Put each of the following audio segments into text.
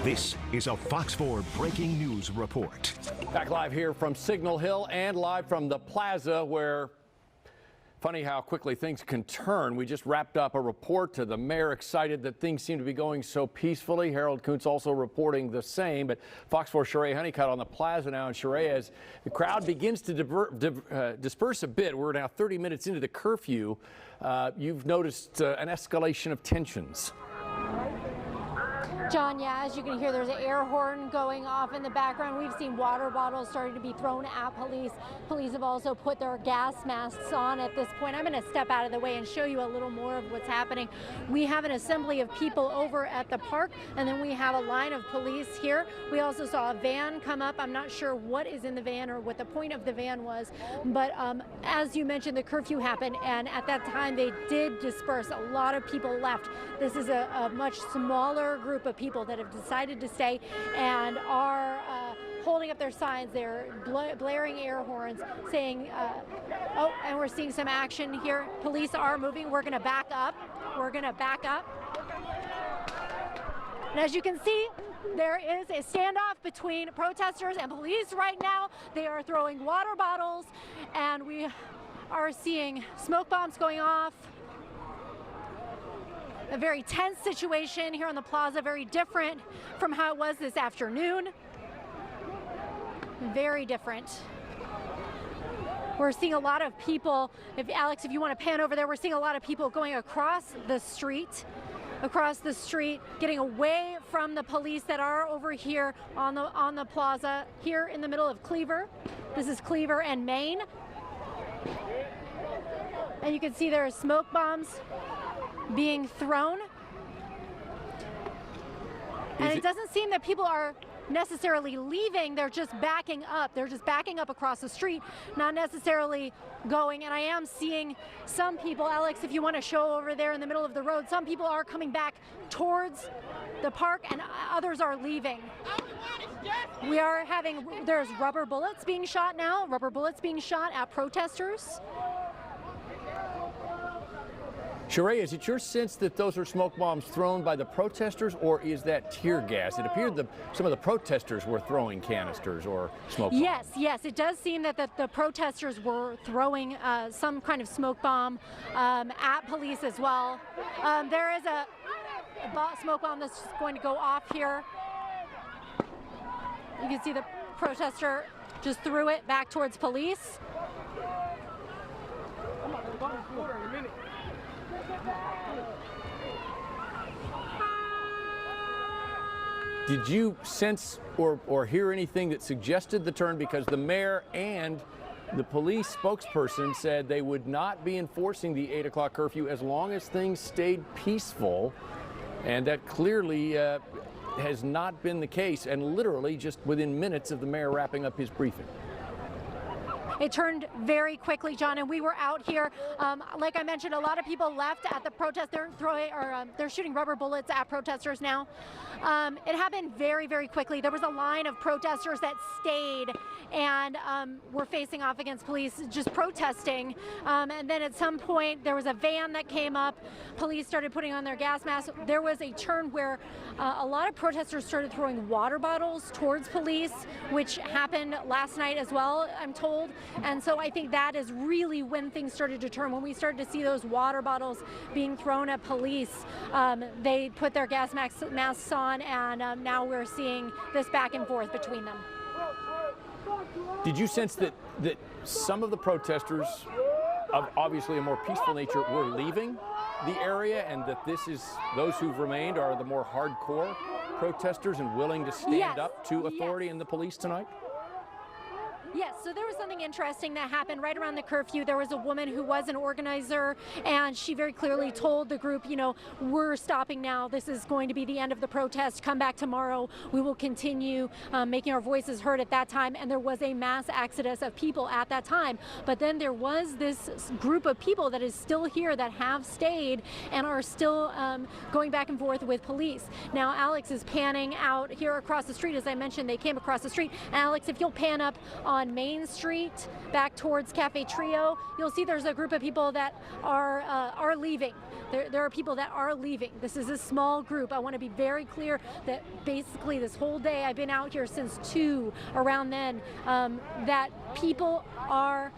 This is a Fox 4 breaking news report. Back live here from Signal Hill and live from the plaza where, funny how quickly things can turn. We just wrapped up a report to the mayor, excited that things seem to be going so peacefully. Harold Kuntz also reporting the same. But Fox 4 Sheree Honeycutt on the plaza now. And Sheree, as the crowd begins to disperse a bit, we're now 30 minutes into the curfew. You've noticed an escalation of tensions. John, yeah, as you can hear, there's an air horn going off in the background. We've seen water bottles starting to be thrown at police. Police have also put their gas masks on at this point. I'm going to step out of the way and show you a little more of what's happening. We have an assembly of people over at the park, and then we have a line of police here. We also saw a van come up. I'm not sure what is in the van or what the point of the van was, but as you mentioned, the curfew happened, and at that time they did disperse. A lot of people left. This is a much smaller group of people that have decided to stay and are holding up their signs. They're blaring air horns saying, oh, and we're seeing some action here. Police are moving. We're going to back up. We're going to back up. And as you can see, there is a standoff between protesters and police right now. They are throwing water bottles, and we are seeing smoke bombs going off. A very tense situation here on the plaza, very different from how it was this afternoon. Very different. We're seeing a lot of people, Alex, if you want to pan over there, we're seeing a lot of people going across the street, getting away from the police that are over here on the plaza, here in the middle of Cleaver. This is Cleaver and Main. And you can see there are smoke bombs being thrown. And it doesn't seem that people are necessarily leaving, they're just backing up. They're just backing up across the street, not necessarily going. And I am seeing some people, Alex, if you want to show over there in the middle of the road, some people are coming back towards the park and others are leaving. There's rubber bullets being shot now, at protesters. Sheree, is it your sense that those are smoke bombs thrown by the protesters, or is that tear gas? It appeared that some of the protesters were throwing canisters or smoke bombs. Yes, it does seem that the protesters were throwing some kind of smoke bomb at police as well. There is a smoke bomb that's going to go off here. You can see the protester just threw it back towards police. Did you sense or hear anything that suggested the turn? Because the mayor and the police spokesperson said they would not be enforcing the 8 o'clock curfew as long as things stayed peaceful. And that clearly has not been the case, and literally just within minutes of the mayor wrapping up his briefing. It turned very quickly, John, and we were out here. Like I mentioned, a lot of people left at the protest. They're shooting rubber bullets at protesters now. It happened very, very quickly. There was a line of protesters that stayed and were facing off against police, just protesting. And then at some point, there was a van that came up. Police started putting on their gas masks. There was a turn where a lot of protesters started throwing water bottles towards police, which happened last night as well, I'm told. And so I think that is really when things started to turn. When we started to see those water bottles being thrown at police, they put their gas masks on, and now we're seeing this back and forth between them. Did you sense that some of the protesters, of obviously a more peaceful nature, were leaving the area, and that those who've remained are the more hardcore protesters and willing to stand up to authority and the police tonight? Yes, so there was something interesting that happened right around the curfew. There was a woman who was an organizer, and she very clearly told the group, we're stopping now. This is going to be the end of the protest. Come back tomorrow. We will continue making our voices heard at that time. And there was a mass exodus of people at that time. But then there was this group of people that is still here that have stayed and are still going back and forth with police. Now, Alex is panning out here across the street. As I mentioned, they came across the street. Alex, if you'll pan up on on Main Street back towards Cafe Trio. You'll see there's a group of people that are leaving. There are people that are leaving. This is a small group. I want to be very clear that basically this whole day, I've been out here since 2 around then, that people are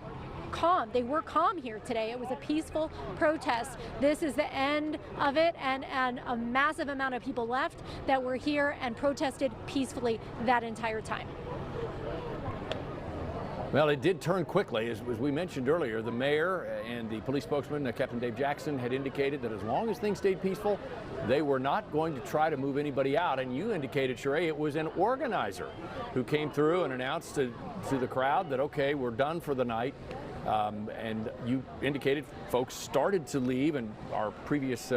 calm. They were calm here today. It was a peaceful protest. This is the end of it, and a massive amount of people left that were here and protested peacefully that entire time. Well, it did turn quickly. As we mentioned earlier, the mayor and the police spokesman, Captain Dave Jackson, had indicated that as long as things stayed peaceful, they were not going to try to move anybody out. And you indicated, Sheree, it was an organizer who came through and announced to the crowd that, okay, we're done for the night. And you indicated folks started to leave, and our previous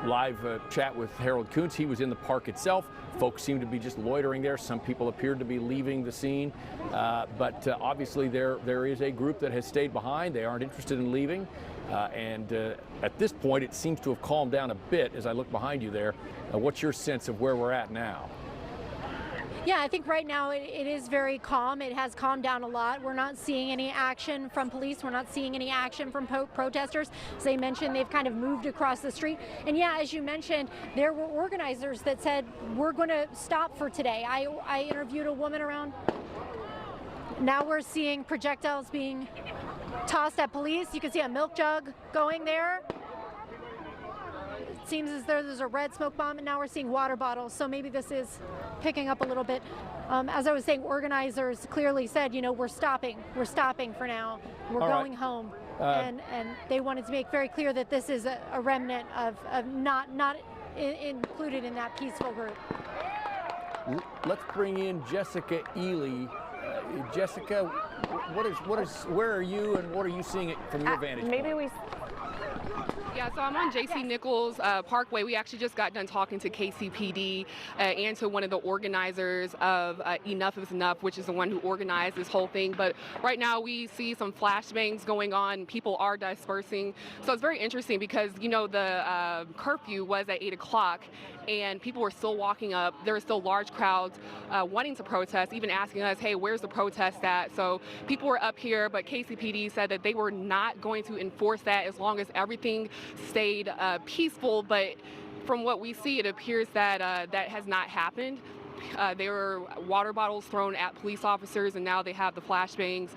live chat with Harold Kuntz, he was in the park itself. Folks seemed to be just loitering there. Some people appeared to be leaving the scene, but obviously there is a group that has stayed behind. They aren't interested in leaving, and at this point it seems to have calmed down a bit as I look behind you there. What's your sense of where we're at now? Yeah, I think right now it is very calm. It has calmed down a lot. We're not seeing any action from police. We're not seeing any action from protesters. As they mentioned, they've kind of moved across the street. And yeah, as you mentioned, there were organizers that said, we're going to stop for today. I interviewed a woman around. Now we're seeing projectiles being tossed at police. You can see a milk jug going there. It seems as though there's a red smoke bomb, and now we're seeing water bottles. So maybe this is picking up a little bit. As I was saying, organizers clearly said, you know, we're stopping for now. We're going home. And they wanted to make very clear that this is a remnant of not included in that peaceful group. Let's bring in Jessica Ely. Jessica, where are you, and what are you seeing from your vantage point? Yeah, so I'm on J.C. Nichols Parkway. We actually just got done talking to KCPD and to one of the organizers of Enough is Enough, which is the one who organized this whole thing. But right now we see some flashbangs going on. People are dispersing. So it's very interesting because, you know, the curfew was at 8 o'clock and people were still walking up. There were still large crowds wanting to protest, even asking us, hey, where's the protest at? So people were up here, but KCPD said that they were not going to enforce that as long as everything stayed peaceful. But from what we see, it appears that that has not happened. There were water bottles thrown at police officers, and now they have the flashbangs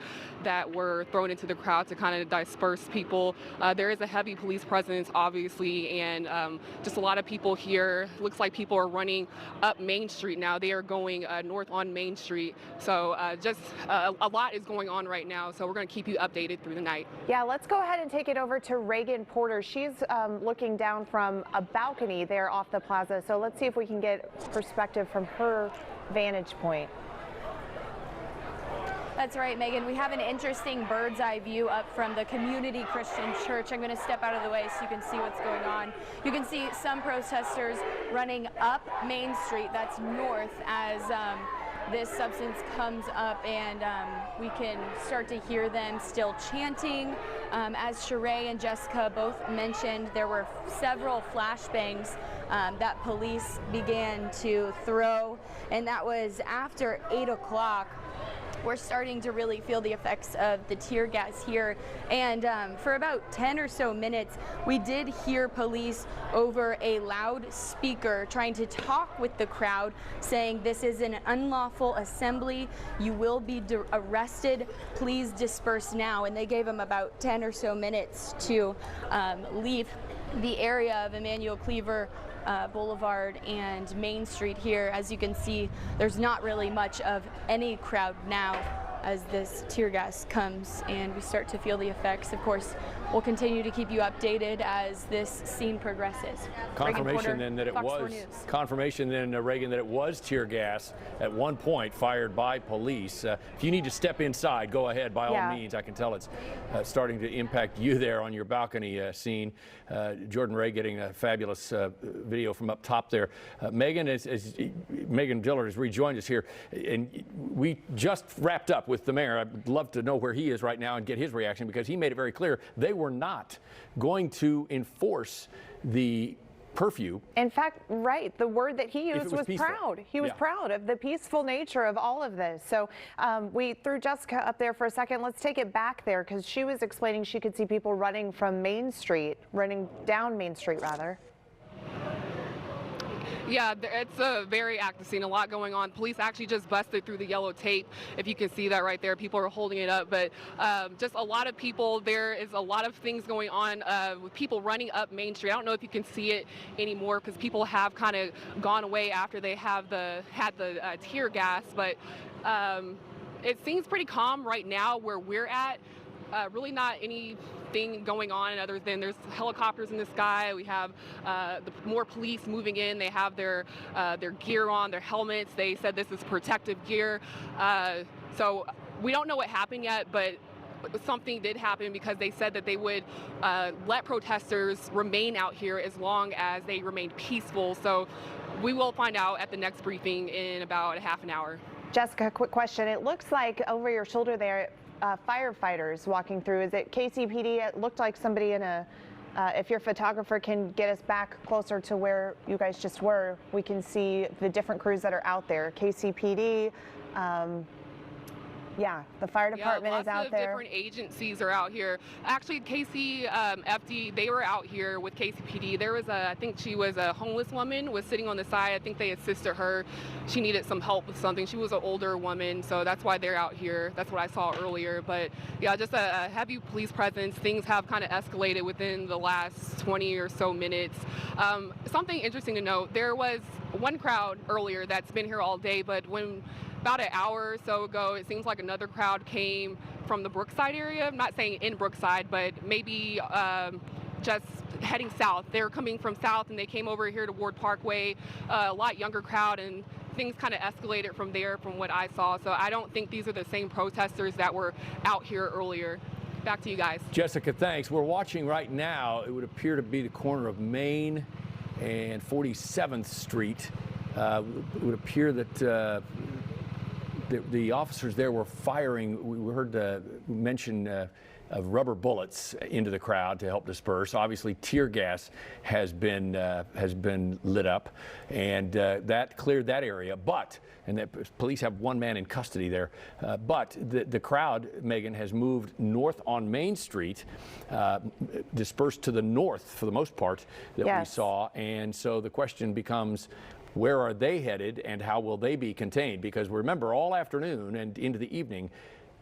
that were thrown into the crowd to kind of disperse people. There is a heavy police presence, obviously, and just a lot of people here. Looks like people are running up Main Street now. They are going north on Main Street. So just a lot is going on right now, so we're going to keep you updated through the night. Yeah, let's go ahead and take it over to Reagan Porter. She's looking down from a balcony there off the plaza, so let's see if we can get perspective from her vantage point. That's right, Megan. We have an interesting bird's eye view up from the Community Christian Church. I'm going to step out of the way so you can see what's going on. You can see some protesters running up Main Street, that's north, as this substance comes up, and we can start to hear them still chanting. As Sheree and Jessica both mentioned, there were several flashbangs that police began to throw, and that was after 8 o'clock. We're starting to really feel the effects of the tear gas here, and for about 10 or so minutes we did hear police over a loudspeaker trying to talk with the crowd, saying this is an unlawful assembly, you will be arrested, please disperse now. And they gave them about 10 or so minutes to leave the area of Emmanuel Cleaver Boulevard and Main Street here. As you can see, there's not really much of any crowd now as this tear gas comes and we start to feel the effects. Of course, we'll continue to keep you updated as this scene progresses. Confirmation then that it was confirmation then, Reagan, that it was tear gas at one point fired by police. If you need to step inside, go ahead by all means. I can tell it's starting to impact you there on your balcony scene. Jordan Ray getting a fabulous video from up top there. Megan Megan Dillard has rejoined us here, and we just wrapped up with the mayor. I'd love to know where he is right now and get his reaction, because he made it very clear they were not going to enforce the curfew. In fact, right, the word that he used was peaceful. proud. He was proud of the peaceful nature of all of this. So we threw Jessica up there for a second. Let's take it back there, because she was explaining she could see people running from Main Street, running down Main Street rather. Yeah, it's a very active scene, a lot going on. Police actually just busted through the yellow tape, if you can see that right there. People are holding it up, but just a lot of people. There is a lot of things going on with people running up Main Street. I don't know if you can see it anymore, because people have kind of gone away after they had the tear gas, but it seems pretty calm right now where we're at. Really not anything going on other than there's helicopters in the sky. We have more police moving in. They have their gear on, their helmets. They said this is protective gear. So we don't know what happened yet, but something did happen, because they said that they would let protesters remain out here as long as they remained peaceful. So we will find out at the next briefing in about a half an hour. Jessica, quick question. It looks like over your shoulder there, firefighters walking through. Is it KCPD? It looked like somebody in a, if your photographer can get us back closer to where you guys just were, we can see the different crews that are out there. KCPD, yeah, the fire department is out there. Lots of different agencies are out here. Actually, KCFD, they were out here with KCPD. There was I think she was a homeless woman, was sitting on the side. I think they assisted her. She needed some help with something. She was an older woman, so that's why they're out here. That's what I saw earlier. But yeah, just a heavy police presence. Things have kind of escalated within the last 20 or so minutes. Something interesting to note, there was one crowd earlier that's been here all day, but when about an hour or so ago, it seems like another crowd came from the Brookside area. I'm not saying in Brookside, but maybe just heading south. They were coming from south, and they came over here to Ward Parkway, a lot younger crowd, and things kind of escalated from there from what I saw. So I don't think these are the same protesters that were out here earlier. Back to you guys. Jessica, thanks. We're watching right now. It would appear to be the corner of Main and 47th Street. It would appear that the officers there were firing. We heard mention of rubber bullets into the crowd to help disperse. Obviously, tear gas has been lit up, and that cleared that area. And the police have one man in custody there. But the crowd, Megan, has moved north on Main Street, dispersed to the north for the most part that we saw. And so the question becomes, where are they headed, and how will they be contained? Because remember, all afternoon and into the evening,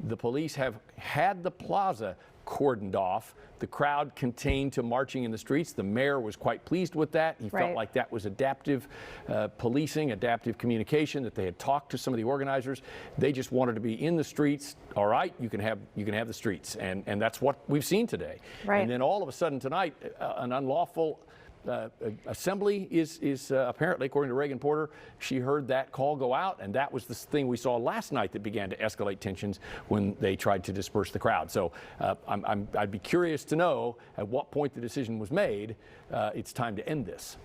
the police have had the plaza cordoned off, the crowd contained to marching in the streets. The mayor was quite pleased with that. He felt like that was adaptive policing, adaptive communication, that they had talked to some of the organizers. They just wanted to be in the streets. All right, you can have the streets, and that's what we've seen today. And then all of a sudden tonight, an unlawful assembly is apparently, according to Reagan Porter, she heard that call go out, and that was the thing we saw last night that began to escalate tensions when they tried to disperse the crowd. So I'd be curious to know at what point the decision was made. It's time to end this.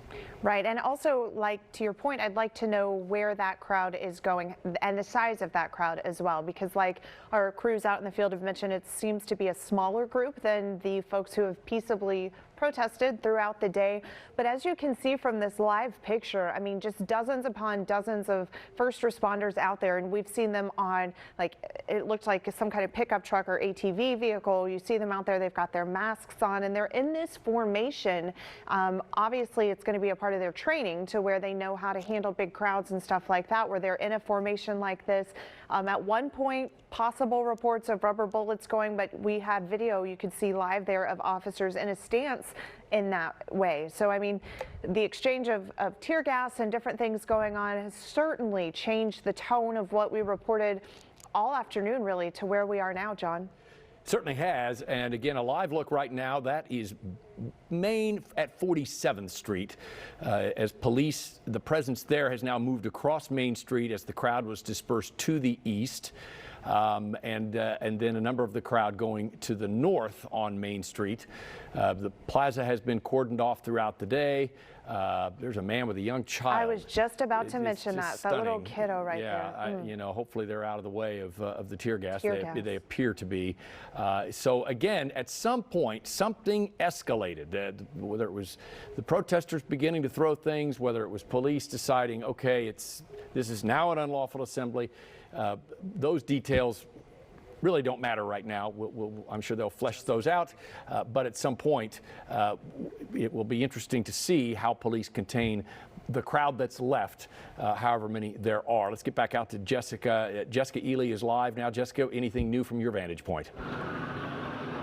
Right, and also, like, to your point, I'd like to know where that crowd is going and the size of that crowd as well, because like our crews out in the field have mentioned, it seems to be a smaller group than the folks who have peaceably protested throughout the day. But as you can see from this live picture, I mean, just dozens upon dozens of first responders out there, and we've seen them on, like, it looked like some kind of pickup truck or ATV vehicle. You see them out there, they've got their masks on, and they're in this formation. Obviously, it's going to be a part of their training to where they know how to handle big crowds and stuff like that, where they're in a formation like this. At one point, possible reports of rubber bullets going, but we had video you could see live there of officers in a stance in that way. So, I mean, the exchange of tear gas and different things going on has certainly changed the tone of what we reported all afternoon, really, to where we are now, John. Certainly has, and again, a live look right now. That is Main at 47th Street. As police, the presence there has now moved across Main Street as the crowd was dispersed to the east. And then a number of the crowd going to the north on Main Street. The plaza has been cordoned off throughout the day. There's a man with a young child. I was just about to mention that little kiddo right there. Yeah, you know, hopefully they're out of the way of the tear gas. They appear to be. So again, at some point, something escalated. Whether it was the protesters beginning to throw things, whether it was police deciding, okay, this is now an unlawful assembly. Those details really don't matter right now. I'm sure they'll flesh those out, but at some point it will be interesting to see how police contain the crowd that's left, however many there are. Let's get back out to Jessica. Jessica Ely is live now. Jessica, anything new from your vantage point?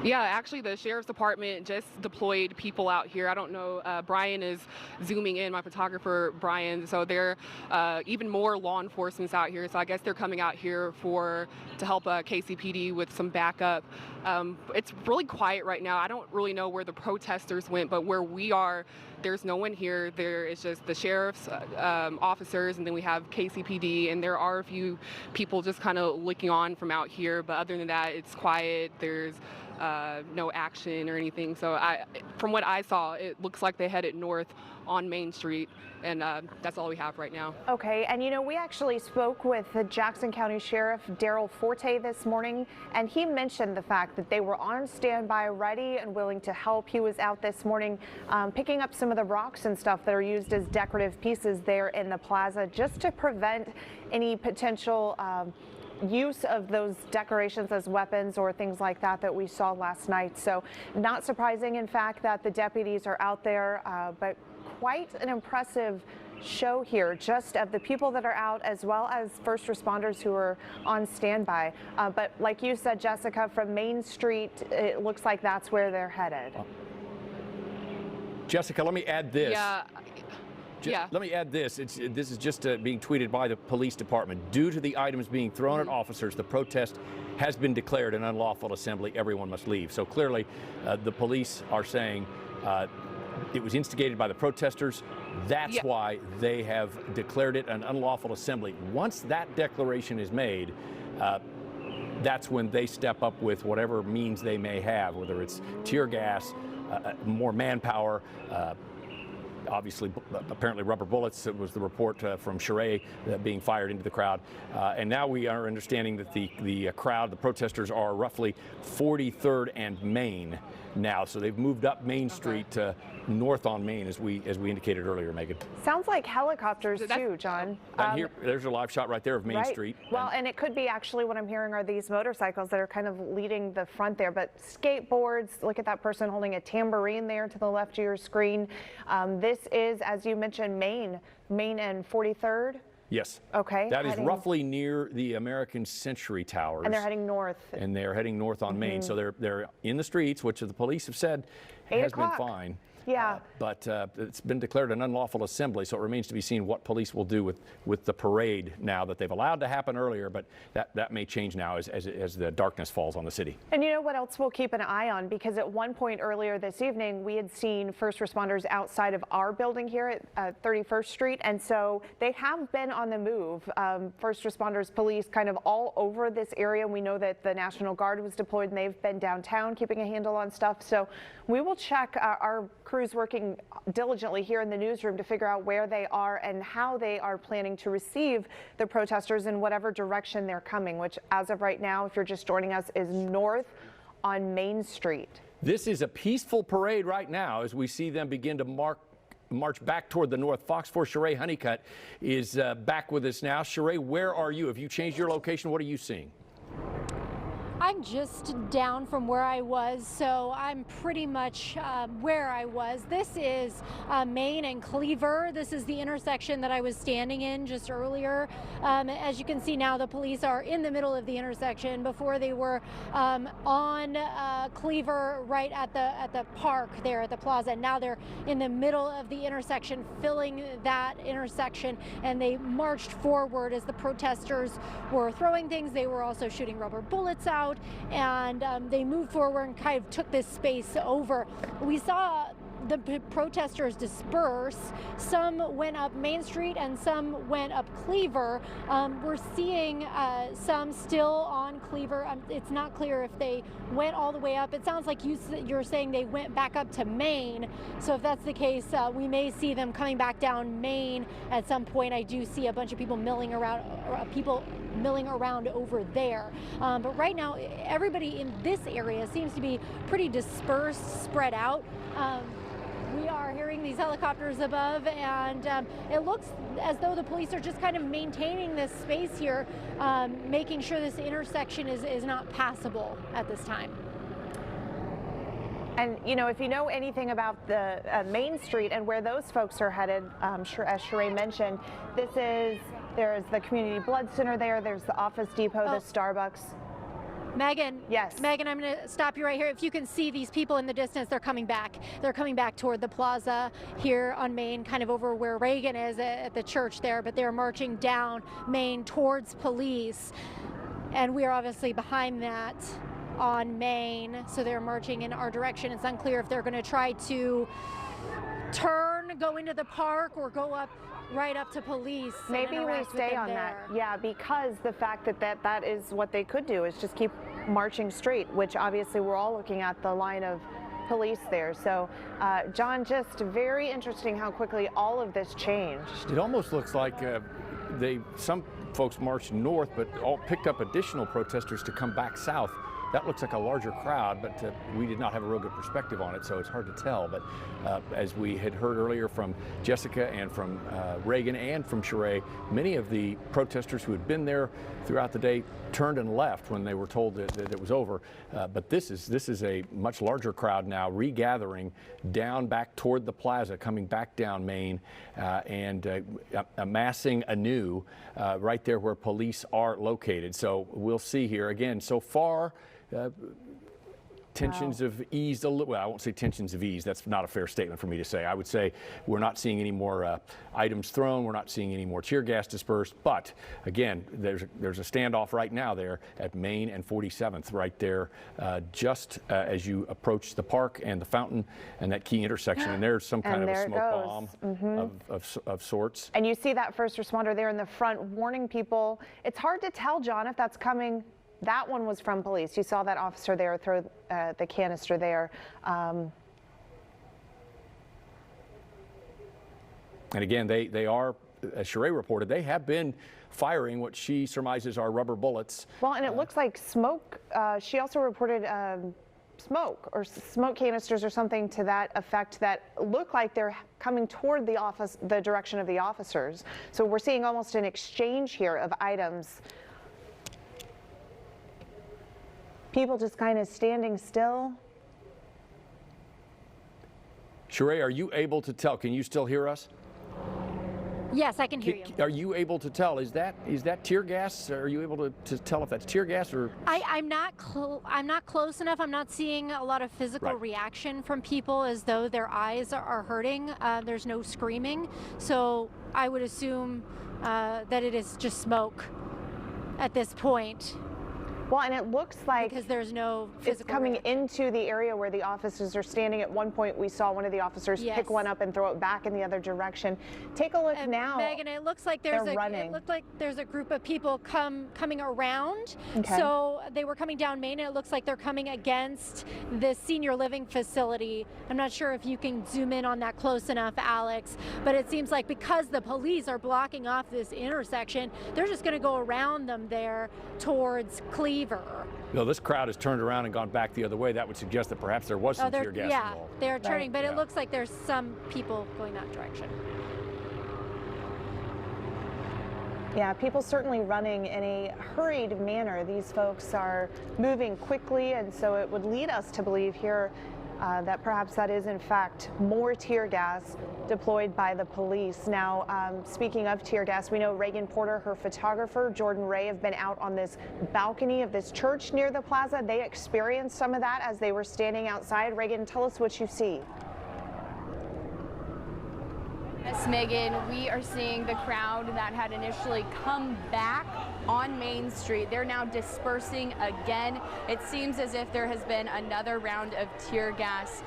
Yeah, actually, the sheriff's department just deployed people out here. I don't know. Brian is zooming in, my photographer, Brian. So there are even more law enforcement's out here. So I guess they're coming out here to help KCPD with some backup. It's really quiet right now. I don't really know where the protesters went, but where we are, there's no one here. There is just the sheriff's officers, and then we have KCPD, and there are a few people just kind of looking on from out here. But other than that, it's quiet. There's no action or anything. So from what I saw, it looks like they headed north on Main Street, and that's all we have right now. Okay, and you know, we actually spoke with the Jackson County Sheriff Daryl Forte this morning, and he mentioned the fact that they were on standby, ready and willing to help. He was out this morning picking up some of the rocks and stuff that are used as decorative pieces there in the plaza, just to prevent any potential use of those decorations as weapons or things like that we saw last night. So not surprising, in fact, that the deputies are out there, but quite an impressive show here, just of the people that are out, as well as first responders who are on standby. But like you said, Jessica, from Main Street, it looks like that's where they're headed. Jessica, let me add this. Yeah. Let me add this. This is just being tweeted by the police department. Due to the items being thrown at officers, the protest has been declared an unlawful assembly. Everyone must leave. So clearly, the police are saying it was instigated by the protesters. That's why they have declared it an unlawful assembly. Once that declaration is made, that's when they step up with whatever means they may have, whether it's tear gas, more manpower, obviously, apparently rubber bullets. It was the report from Cheray being fired into the crowd. And now we are understanding that the crowd, the protesters, are roughly 43rd and Main now. So they've moved up Main Street to north on Main, as we indicated earlier, Megan. Sounds like helicopters too, John. And there's a live shot right there of Main Street. Well, and it could be actually, what I'm hearing are these motorcycles that are kind of leading the front there, but skateboards. Look at that person holding a tambourine there to the left of your screen. This is, as you mentioned, Main and 43rd. Yes. Okay. That is roughly near the American Century Towers. And they're heading north. And they're heading north on Main. So they're in the streets, which the police have said has been fine. Yeah. But it's been declared an unlawful assembly, so it remains to be seen what police will do with the parade now that they've allowed to happen earlier, but that may change now as the darkness falls on the city. And you know what else we'll keep an eye on? Because at one point earlier this evening, we had seen first responders outside of our building here at 31st Street, and so they have been on the move. First responders, police kind of all over this area. We know that the National Guard was deployed, and they've been downtown keeping a handle on stuff. So we will check our crews working diligently here in the newsroom to figure out where they are and how they are planning to receive the protesters in whatever direction they're coming, which as of right now, if you're just joining us, is north on Main Street. This is a peaceful parade right now as we see them begin to march back toward the north. Fox4 Cheray Honeycutt is back with us now. Cheray, where are you? Have you changed your location? What are you seeing? I'm just down from where I was, so I'm pretty much where I was. This is Main and Cleaver. This is the intersection that I was standing in just earlier. As you can see now, the police are in the middle of the intersection. Before they were on Cleaver right at the park there at the plaza. Now they're in the middle of the intersection, filling that intersection, and they marched forward as the protesters were throwing things. They were also shooting rubber bullets out, and they moved forward and kind of took this space over. We saw the protesters disperse. Some went up Main Street and some went up Cleaver. We're seeing some still on Cleaver. It's not clear if they went all the way up. It sounds like you're saying they went back up to Main. So if that's the case, we may see them coming back down Main at some point. I do see a bunch of people milling around over there. But right now, everybody in this area seems to be pretty dispersed, spread out. We are hearing these helicopters above, and it looks as though the police are just kind of maintaining this space here, making sure this intersection is not passable at this time. And, you know, if you know anything about the Main Street and where those folks are headed, as Sheree mentioned, there's the Community Blood Center there, there's the Office Depot, the Starbucks. Megan. Yes. Megan, I'm going to stop you right here. If you can see these people in the distance, they're coming back. They're coming back toward the plaza here on Main, kind of over where Reagan is at the church there, but they're marching down Main towards police. And we are obviously behind that on Main, so they're marching in our direction. It's unclear if they're going to try to turn, go into the park, or go up right up to police. Maybe we stay on that. Yeah, because the fact that is what they could do, is just keep marching straight, which obviously we're all looking at the line of police there. So, John, just very interesting how quickly all of this changed. It almost looks like some folks marched north, but all picked up additional protesters to come back south. That looks like a larger crowd, but we did not have a real good perspective on it, so it's hard to tell. But as we had heard earlier from Jessica and from Reagan and from Sheree, many of the protesters who had been there throughout the day turned and left when they were told that it was over. But this is a much larger crowd now, regathering down back toward the plaza, coming back down Main, and amassing anew right there where police are located. So we'll see here again. So far, tensions have eased a little. Well, I won't say tensions have eased. That's not a fair statement for me to say. I would say we're not seeing any more items thrown. We're not seeing any more tear gas dispersed. But again, there's a standoff right now there at Main and 47th, right there, just as you approach the park and the fountain and that key intersection. And there's some kind of a smoke bomb of sorts. And you see that first responder there in the front warning people. It's hard to tell, John, if that's coming. That one was from police. You saw that officer there throw the canister there. And again, they are, as Sheree reported, they have been firing what she surmises are rubber bullets. Well, and it looks like smoke. She also reported smoke or smoke canisters or something to that effect that look like they're coming toward the direction of the officers. So we're seeing almost an exchange here of items. People just kind of standing still. Sheree, are you able to tell? Can you still hear us? Yes, I can hear you. Are you able to tell? Is that tear gas? Are you able to tell if that's tear gas or? I'm not close enough. I'm not seeing a lot of physical reaction from people as though their eyes are hurting. There's no screaming, so I would assume that it is just smoke at this point. Well, and it looks like because there's no physical it's coming into the area where the officers are standing. At one point, we saw one of the officers pick one up and throw it back in the other direction. Take a look now. Megan, it looks like there's it looked like there's a group of people coming around. Okay. So they were coming down Main, and it looks like they're coming against the senior living facility. I'm not sure if you can zoom in on that close enough, Alex, but it seems like because the police are blocking off this intersection, they're just going to go around them there towards Cleveland. No, this crowd has turned around and gone back the other way. That would suggest that perhaps there was some tear gas involved. Yeah, they're turning, but it looks like there's some people going that direction. Yeah, people certainly running in a hurried manner. These folks are moving quickly, and so it would lead us to believe here that perhaps that is in fact more tear gas deployed by the police. Now, speaking of tear gas, we know Reagan Porter, her photographer, Jordan Ray have been out on this balcony of this church near the plaza. They experienced some of that as they were standing outside. Reagan, tell us what you see. Yes, Megan, we are seeing the crowd that had initially come back on Main Street. They're now dispersing again. It seems as if there has been another round of tear gas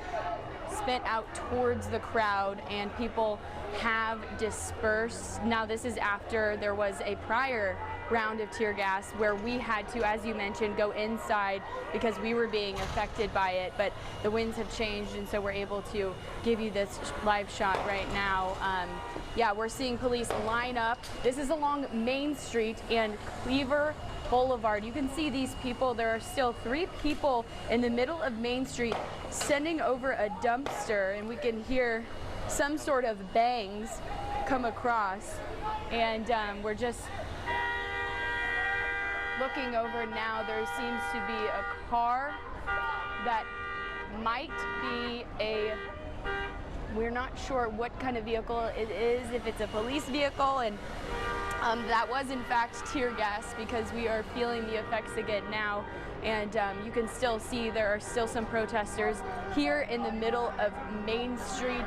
spent out towards the crowd, and people have dispersed. Now this is after there was a prior round of tear gas where we had to, as you mentioned, go inside because we were being affected by it, but the winds have changed, and so we're able to give you this live shot right now. Yeah, we're seeing police line up. This is along Main Street and Cleaver Boulevard. You can see these people. There are still 3 people in the middle of Main Street sending over a dumpster, and we can hear some sort of bangs come across, and we're just looking over now. There seems to be a car that might be we're not sure what kind of vehicle it is, if it's a police vehicle, and that was in fact tear gas, because we are feeling the effects again now. And you can still see there are still some protesters here in the middle of Main Street.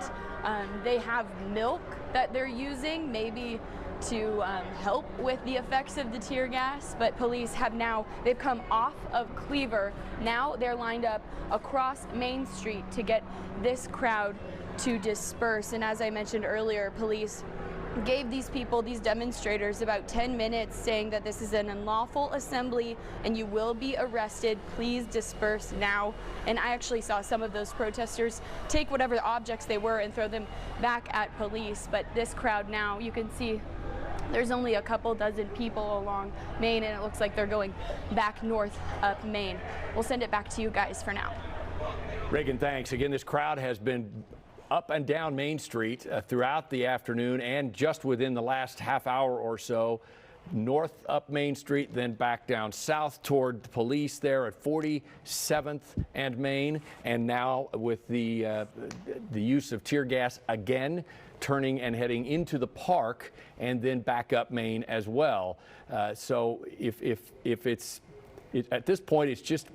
They have milk that they're using, maybe to help with the effects of the tear gas, but police have now, they've come off of Cleaver. Now they're lined up across Main Street to get this crowd to disperse. And as I mentioned earlier, police gave these people, these demonstrators, about 10 minutes, saying that this is an unlawful assembly and you will be arrested. Please disperse now. And I actually saw some of those protesters take whatever objects they were and throw them back at police. But this crowd now, you can see there's only a couple dozen people along Main, and it looks like they're going back north up Main. We'll send it back to you guys for now. Reagan, thanks. Again, this crowd has been up and down Main Street throughout the afternoon, and just within the last half hour or so, north up Main Street, then back down south toward the police there at 47th and Main, and now with the use of tear gas again, turning and heading into the park and then back up Main as well. So if at this point it's just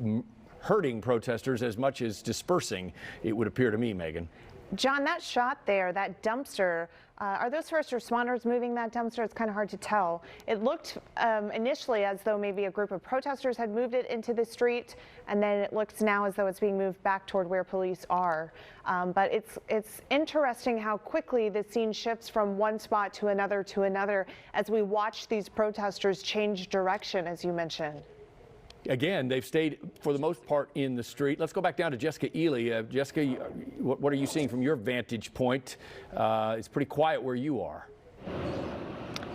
hurting protesters as much as dispersing, it would appear to me, Megan. John, that shot there, that dumpster, are those first responders moving that dumpster? It's kind of hard to tell. It looked initially as though maybe a group of protesters had moved it into the street, and then it looks now as though it's being moved back toward where police are. But it's interesting how quickly the scene shifts from one spot to another as we watch these protesters change direction, as you mentioned. Again, they've stayed for the most part in the street. Let's go back down to Jessica Ely. Jessica, what are you seeing from your vantage point? It's pretty quiet where you are.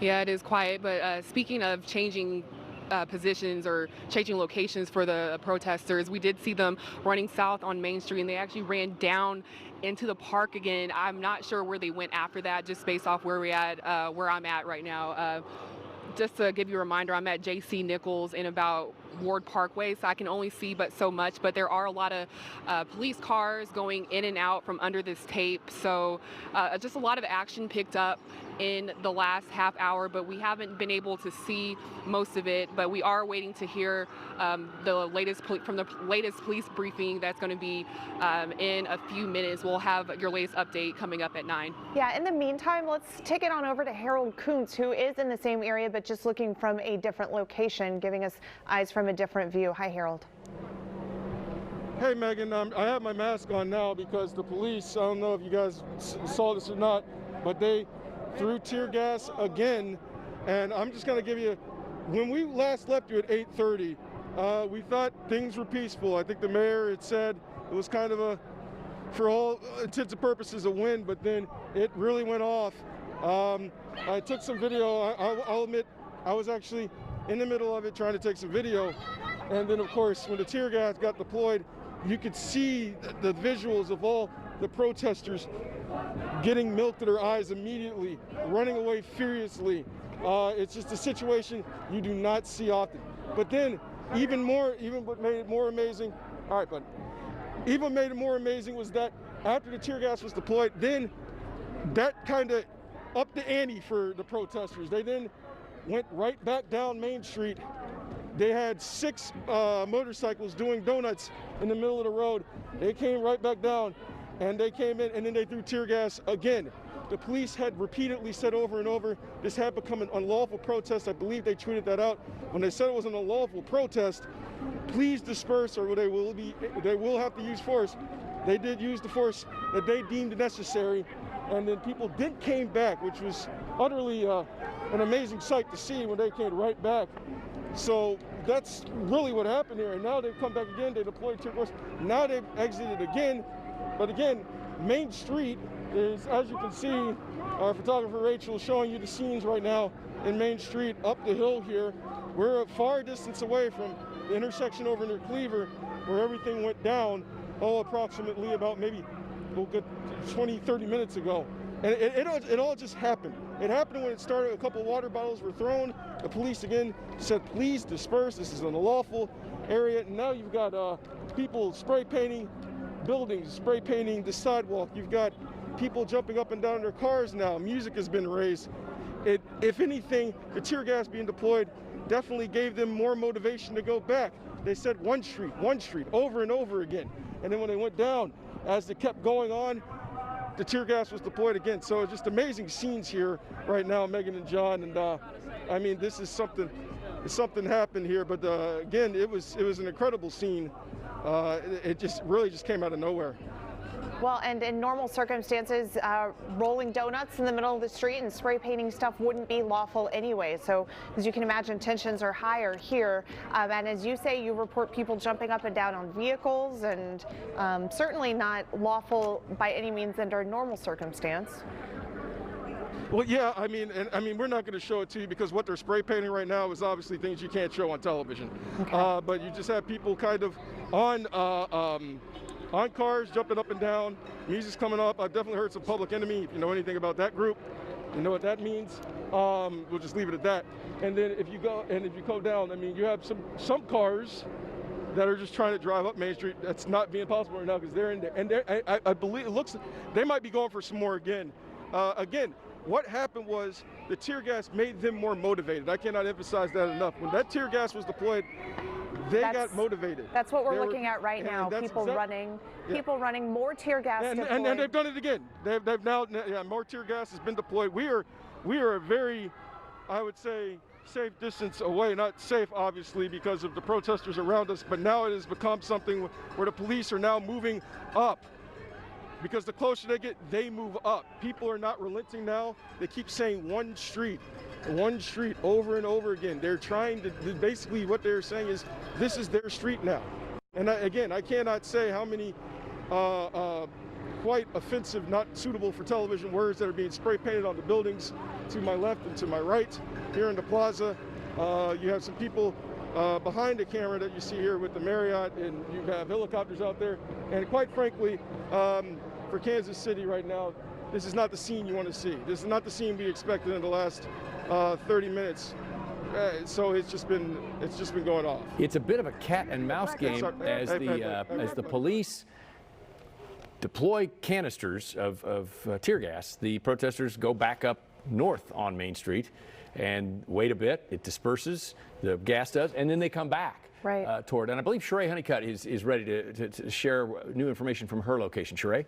Yeah, it is quiet, but speaking of changing positions or changing locations for the protesters, we did see them running south on Main Street, and they actually ran down into the park again. I'm not sure where they went after that, just based off where where I'm at right now. Just to give you a reminder, I'm at J.C. Nichols in about Ward Parkway, so I can only see but so much, but there are a lot of police cars going in and out from under this tape, so just a lot of action picked up in the last half hour, but we haven't been able to see most of it. But we are waiting to hear the latest police briefing that's going to be in a few minutes. We'll have your latest update coming up at 9. Yeah, in the meantime, let's take it on over to Harold Kuntz, who is in the same area but just looking from a different location, giving us eyes from a different view. Hi, Harold. Hey, Megan, I have my mask on now because the police, I don't know if you guys saw this or not, but they threw tear gas again. And I'm just going to give you, when we last left you at 8:30, we thought things were peaceful. I think the mayor had said it was kind of a, for all intents and purposes, a win, but then it really went off. I took some video. I'll admit I was actually in the middle of it trying to take some video. And then, of course, when the tear gas got deployed, you could see the visuals of all the protesters getting milk to their eyes immediately, running away furiously. It's just a situation you do not see often. But then, even what made it more amazing, all right, bud. Even what made it more amazing was that after the tear gas was deployed, then that kind of upped the ante for the protesters. They then went right back down Main Street. They had 6 motorcycles doing donuts in the middle of the road. They came right back down, and they came in, and then they threw tear gas again. The police had repeatedly said over and over, this had become an unlawful protest. I believe they tweeted that out. When they said it was an unlawful protest, please disperse or they will have to use force. They did use the force that they deemed necessary, and then people came back, which was utterly an amazing sight to see when they came right back. So that's really what happened here. And now they've come back again. They deployed tear gas. Now they've exited again. But again, Main Street is, as you can see, our photographer Rachel is showing you the scenes right now in Main Street up the hill here. We're a far distance away from the intersection over near Cleaver where everything went down, approximately about maybe 20, 30 minutes ago. And it all just happened. It happened when it started. A couple of water bottles were thrown. The police again said, please disperse. This is an unlawful area. And now you've got people spray painting buildings, spray painting the sidewalk. You've got people jumping up and down in their cars now. Music has been raised. If anything, the tear gas being deployed definitely gave them more motivation to go back. They said one street, over and over again. And then when they went down, as they kept going on, the tear gas was deployed again. So it's just amazing scenes here right now, Megan and John. And I mean, this is something happened here. But again, it was an incredible scene. It just really came out of nowhere. Well, and in normal circumstances, rolling donuts in the middle of the street and spray painting stuff wouldn't be lawful anyway. So as you can imagine, tensions are higher here. And as you say, you report people jumping up and down on vehicles, and certainly not lawful by any means under a normal circumstance. Well, yeah, I mean, we're not going to show it to you because what they're spray painting right now is obviously things you can't show on television. Okay. But you just have people kind of on cars, jumping up and down, music's coming up. I've definitely heard some Public Enemy. If you know anything about that group, you know what that means. We'll just leave it at that. And then if you go down, I mean, you have some cars that are just trying to drive up Main Street. That's not being possible right now because they're in there. And I believe it looks, they might be going for some more again. Again, what happened was the tear gas made them more motivated. I cannot emphasize that enough. When that tear gas was deployed, they got motivated. That's what we're looking at right now. People running, more tear gas deployed. And they've done it again. They've now, more tear gas has been deployed. We are a very, I would say, safe distance away. Not safe, obviously, because of the protesters around us, but now it has become something where the police are now moving up. Because the closer they get, they move up. People are not relenting now. They keep saying one street over and over again. They're trying to, basically what they're saying is, this is their street now. And again, I cannot say how many quite offensive, not suitable for television words that are being spray painted on the buildings to my left and to my right here in the plaza. You have some people behind the camera that you see here with the Marriott, and you have helicopters out there. And quite frankly, for Kansas City right now, this is not the scene you want to see. This is not the scene we expected in the last 30 minutes. So it's just been going off. It's a bit of a cat and mouse game as the police deploy canisters of tear gas. The protesters go back up north on Main Street and wait a bit. It disperses, the gas does, and then they come back toward. And I believe Sheree Honeycutt is ready to share new information from her location. Sheree?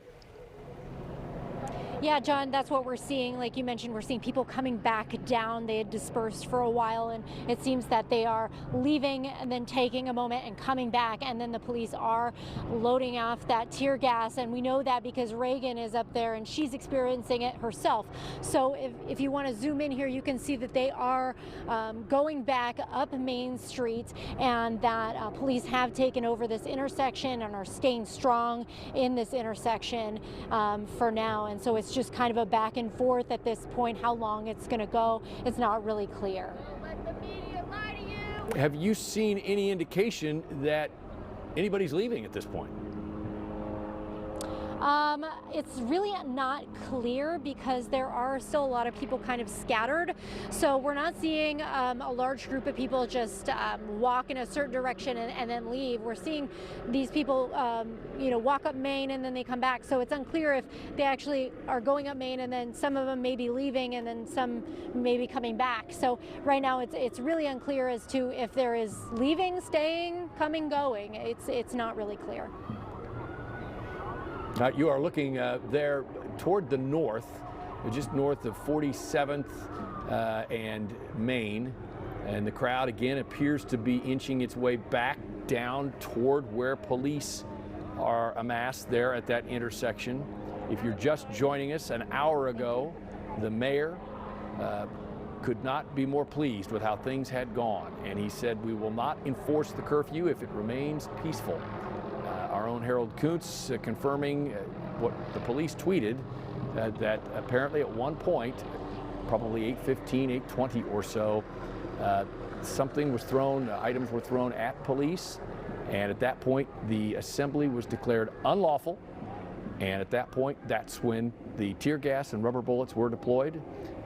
Yeah, John, that's what we're seeing. Like you mentioned, we're seeing people coming back down. They had dispersed for a while, and it seems that they are leaving and then taking a moment and coming back, and then the police are loading off that tear gas. And we know that because Reagan is up there and she's experiencing it herself. So if you want to zoom in here, you can see that they are going back up Main Street, and that police have taken over this intersection and are staying strong in this intersection for now. And so it's just kind of a back and forth at this point. How long it's going to go, it's not really clear. Have you seen any indication that anybody's leaving at this point? It's really not clear because there are still a lot of people kind of scattered. So we're not seeing a large group of people just walk in a certain direction and then leave. We're seeing these people, walk up Main and then they come back. So it's unclear if they actually are going up Main and then some of them may be leaving and then some may be coming back. So right now it's really unclear as to if there is leaving, staying, coming, going. It's not really clear. You are looking there toward the north, just north of 47th and Main, and the crowd again appears to be inching its way back down toward where police are amassed there at that intersection. If you're just joining us, an hour ago, the mayor could not be more pleased with how things had gone, and he said, we will not enforce the curfew if it remains peaceful. Our own Harold Kuntz confirming what the police tweeted, that apparently at one point, probably 8:15, 8:20 or so, something was thrown, items were thrown at police, and at that point the assembly was declared unlawful, and at that point that's when the tear gas and rubber bullets were deployed.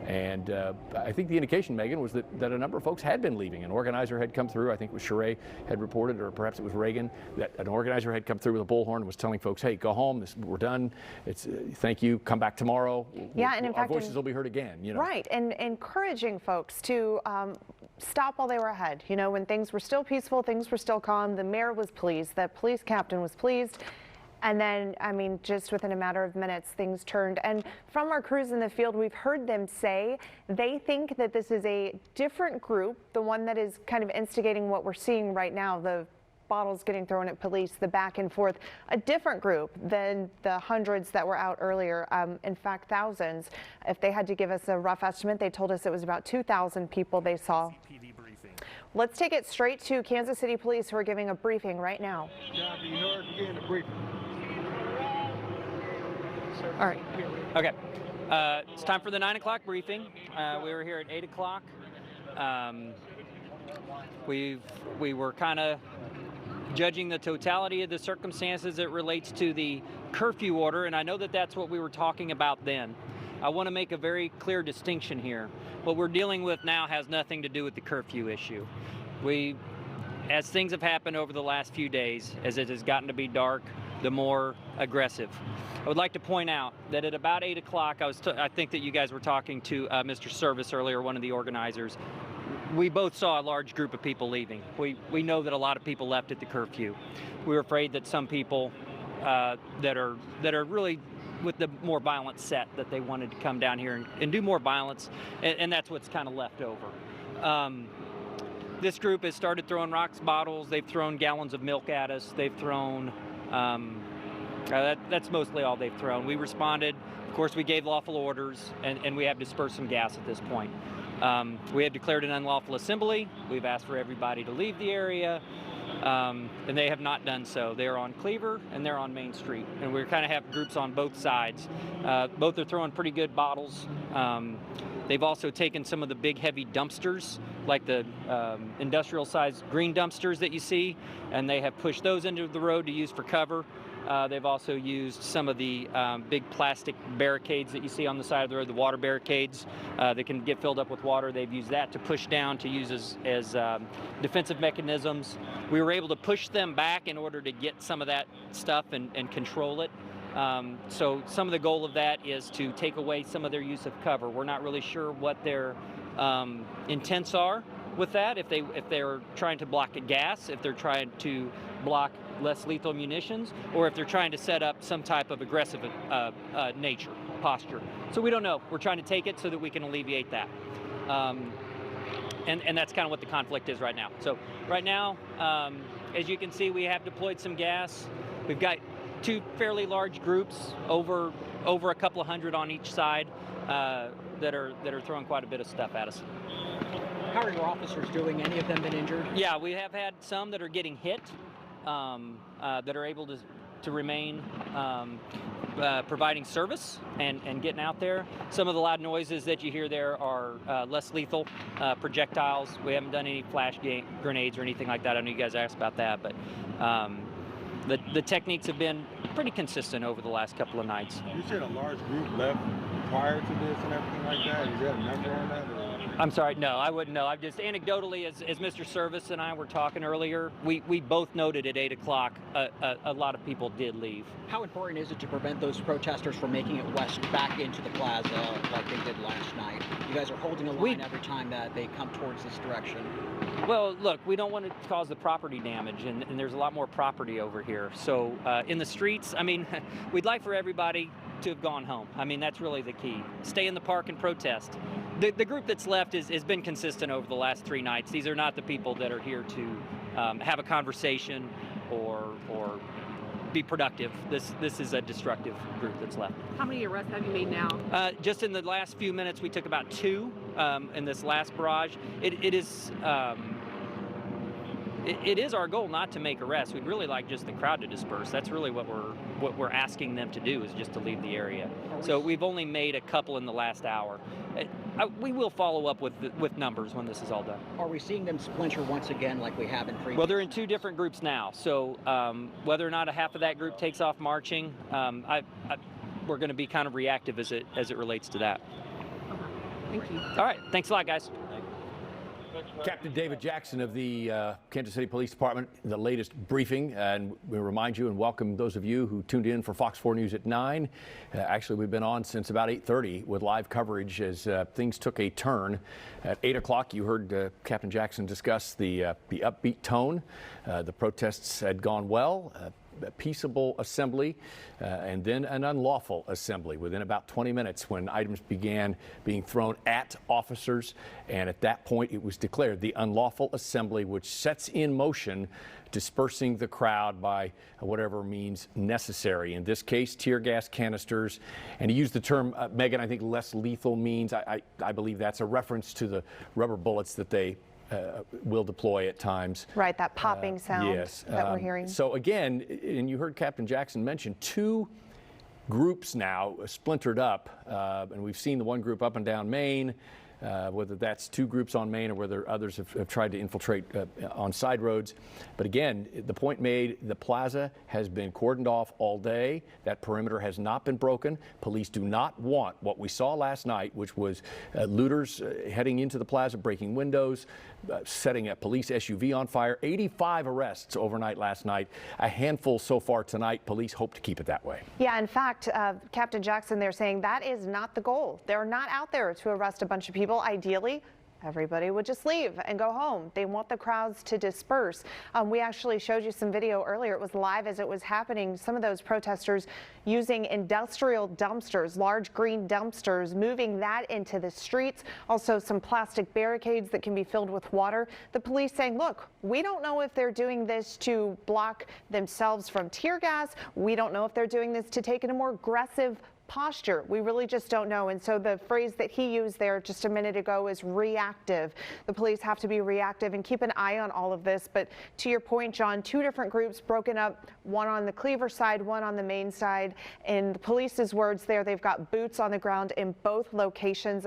And I think the indication, Megan, was that a number of folks had been leaving. An organizer had come through, I think it was Sheree had reported, or perhaps it was Reagan, that an organizer had come through with a bullhorn and was telling folks, hey, go home, we're done, thank you, come back tomorrow. Yeah, and in fact, our voices will be heard again. You know? Right, and encouraging folks to stop while they were ahead. You know, when things were still peaceful, things were still calm, the mayor was pleased, the police captain was pleased. And then, I mean, just within a matter of minutes, things turned. And from our crews in the field, we've heard them say they think that this is a different group, the one that is kind of instigating what we're seeing right now, the bottles getting thrown at police, the back and forth, a different group than the hundreds that were out earlier. In fact, thousands. If they had to give us a rough estimate, they told us it was about 2,000 people they saw. Let's take it straight to Kansas City Police, who are giving a briefing right now. John, you heard again the briefing. All right. Okay. It's time for the 9 o'clock briefing. We were here at 8 o'clock. We were kind of judging the totality of the circumstances that relates to the curfew order, and I know that that's what we were talking about then. I want to make a very clear distinction here. What we're dealing with now has nothing to do with the curfew issue. As things have happened over the last few days, as it has gotten to be dark, the more aggressive. I would like to point out that at about 8 o'clock, I think that you guys were talking to Mr. Service earlier, one of the organizers. We both saw a large group of people leaving. We know that a lot of people left at the curfew. We were afraid that some people that are really with the more violent set, that they wanted to come down here and do more violence, and that's what's kind of left over. This group has started throwing rocks, bottles. They've thrown gallons of milk at us. They've thrown, that's mostly all they've thrown. We responded. Of course, we gave lawful orders, and we have dispersed some gas at this point. We have declared an unlawful assembly. We've asked for everybody to leave the area, and they have not done so. They're on Cleaver and they're on Main Street, and we kind of have groups on both sides. Both are throwing pretty good bottles. They've also taken some of the big heavy dumpsters, like the industrial-sized green dumpsters that you see, and they have pushed those into the road to use for cover. They've also used some of the big plastic barricades that you see on the side of the road, the water barricades that can get filled up with water. They've used that to push down to use as defensive mechanisms. We were able to push them back in order to get some of that stuff and control it. So some of the goal of that is to take away some of their use of cover. We're not really sure what their intents are with that, if they're trying to block a gas, if they're trying to block less lethal munitions, or if they're trying to set up some type of aggressive posture. So we don't know. We're trying to take it so that we can alleviate that. And that's kind of what the conflict is right now. So right now, as you can see, we have deployed some gas. We've got two fairly large groups, over a couple of hundred on each side, that are throwing quite a bit of stuff at us. How are your officers doing? Any of them been injured? Yeah, we have had some that are getting hit, that are able to remain providing service and getting out there. Some of the loud noises that you hear there are less lethal projectiles. We haven't done any flash grenades or anything like that. I know you guys asked about that, but the techniques have been pretty consistent over the last couple of nights. You said a large group left prior to this and everything like that. Is there a number on that? Or? I'm sorry, no, I wouldn't know. I've just anecdotally, as Mr. Service and I were talking earlier, we both noted at 8 o'clock a lot of people did leave. How important is it to prevent those protesters from making it west back into the plaza like they did last night? You guys are holding a line every time that they come towards this direction. Well, look, we don't want to cause the property damage, and there's a lot more property over here. So in the streets, I mean, we'd like for everybody to have gone home. I mean, that's really the key. Stay in the park and protest. The group that's left has been consistent over the last 3 nights. These are not the people that are here to have a conversation or be productive. This is a destructive group that's left. How many arrests have you made now? Just in the last few minutes, we took about 2 in this last barrage. It is our goal not to make arrests. We'd really like just the crowd to disperse. That's really what we're asking them to do, is just to leave the area. So we've only made a couple in the last hour. We will follow up with numbers when this is all done. Are we seeing them splinter once again like we have in previous? Well, they're in 2 different groups now. So whether or not a half of that group takes off marching, we're going to be kind of reactive as it relates to that. Thank you. All right. Thanks a lot, guys. Captain David Jackson of the Kansas City Police Department, the latest briefing, and we remind you and welcome those of you who tuned in for Fox 4 News at 9. Actually, we've been on since about 8:30 with live coverage as things took a turn. At 8 o'clock, you heard Captain Jackson discuss the upbeat tone. The protests had gone well. A peaceable assembly and then an unlawful assembly within about 20 minutes when items began being thrown at officers, and at that point it was declared the unlawful assembly, which sets in motion dispersing the crowd by whatever means necessary. In this case, tear gas canisters, and he used the term, Megan, I think less lethal means. I believe that's a reference to the rubber bullets that they will deploy at times. Right, that popping sound yes. that we're hearing. So again, and you heard Captain Jackson mention 2 groups now splintered up, and we've seen the one group up and down Main, whether that's 2 groups on Main or whether others have tried to infiltrate on side roads. But again, the point made, the plaza has been cordoned off all day. That perimeter has not been broken. Police do not want what we saw last night, which was looters heading into the plaza, breaking windows, setting a police SUV on fire. 85 arrests overnight last night, a handful so far tonight. Police hope to keep it that way. Yeah, in fact, Captain Jackson, they're saying that is not the goal. They're not out there to arrest a bunch of people. Ideally, everybody would just leave and go home. They want the crowds to disperse. We actually showed you some video earlier. It was live as it was happening. Some of those protesters using industrial dumpsters, large green dumpsters, moving that into the streets. Also some plastic barricades that can be filled with water. The police saying, look, we don't know if they're doing this to block themselves from tear gas. We don't know if they're doing this to take in a more aggressive posture. We really just don't know. And so the phrase that he used there just a minute ago is reactive. The police have to be reactive and keep an eye on all of this. But to your point, John, 2 different groups broken up, one on the Cleaver side, one on the Main side. In the police's words there, they've got boots on the ground in both locations.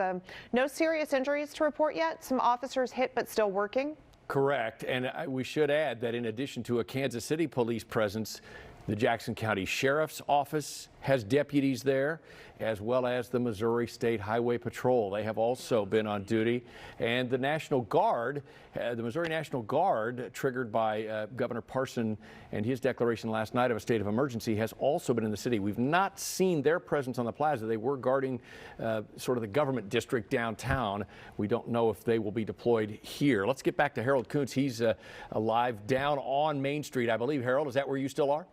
No serious injuries to report yet. Some officers hit but still working. Correct. And we should add that in addition to a Kansas City police presence, the Jackson County Sheriff's Office has deputies there, as well as the Missouri State Highway Patrol. They have also been on duty. And the National Guard, the Missouri National Guard, triggered by Governor Parson and his declaration last night of a state of emergency, has also been in the city. We've not seen their presence on the plaza. They were guarding sort of the government district downtown. We don't know if they will be deployed here. Let's get back to Harold Kuntz. He's live down on Main Street, I believe. Harold, is that where you still are?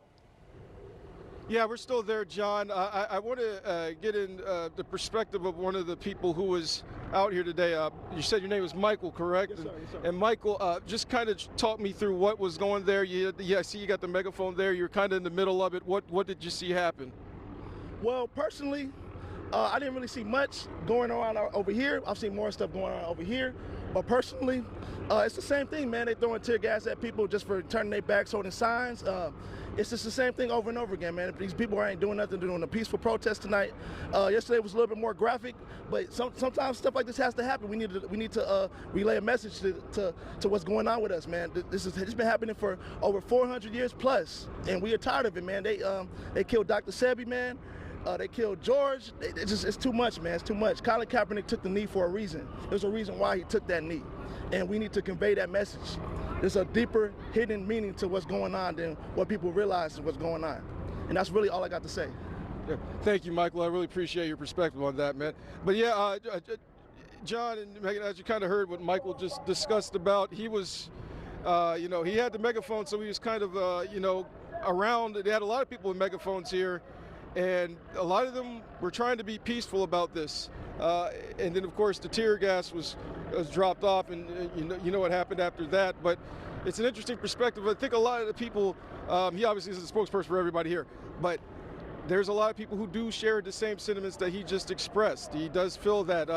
Yeah, we're still there, John. I want to get in the perspective of one of the people who was out here today. You said your name was Michael, correct? Yes, sir. Yes, sir. And Michael, just kind of talk me through what was going there. I see you got the megaphone there. You're kind of in the middle of it. What did you see happen? Well, personally, I didn't really see much going on over here. I've seen more stuff going on over here. But personally, it's the same thing, man. They throwing tear gas at people just for turning their backs, holding signs. It's just the same thing over and over again, man. These people ain't doing nothing, doing a peaceful protest tonight. Yesterday was a little bit more graphic, but sometimes stuff like this has to happen. We need to relay a message to what's going on with us, man. It's been happening for over 400 years plus, and we are tired of it, man. They killed Dr. Sebi, man. They killed George. It's too much, man. It's too much. Colin Kaepernick took the knee for a reason. There's a reason why he took that knee, and we need to convey that message. There's a deeper hidden meaning to what's going on than what people realize is what's going on. And that's really all I got to say. Yeah. Thank you, Michael. I really appreciate your perspective on that, man. But yeah, John and Megan, as you kind of heard what Michael just discussed about, he was, he had the megaphone, so he was kind of, around. They had a lot of people with megaphones here, and a lot of them were trying to be peaceful about this. And then, of course, the tear gas was dropped off, and you know what happened after that. But it's an interesting perspective. I think a lot of the people, he obviously is a spokesperson for everybody here, but there's a lot of people who do share the same sentiments that he just expressed. He does feel that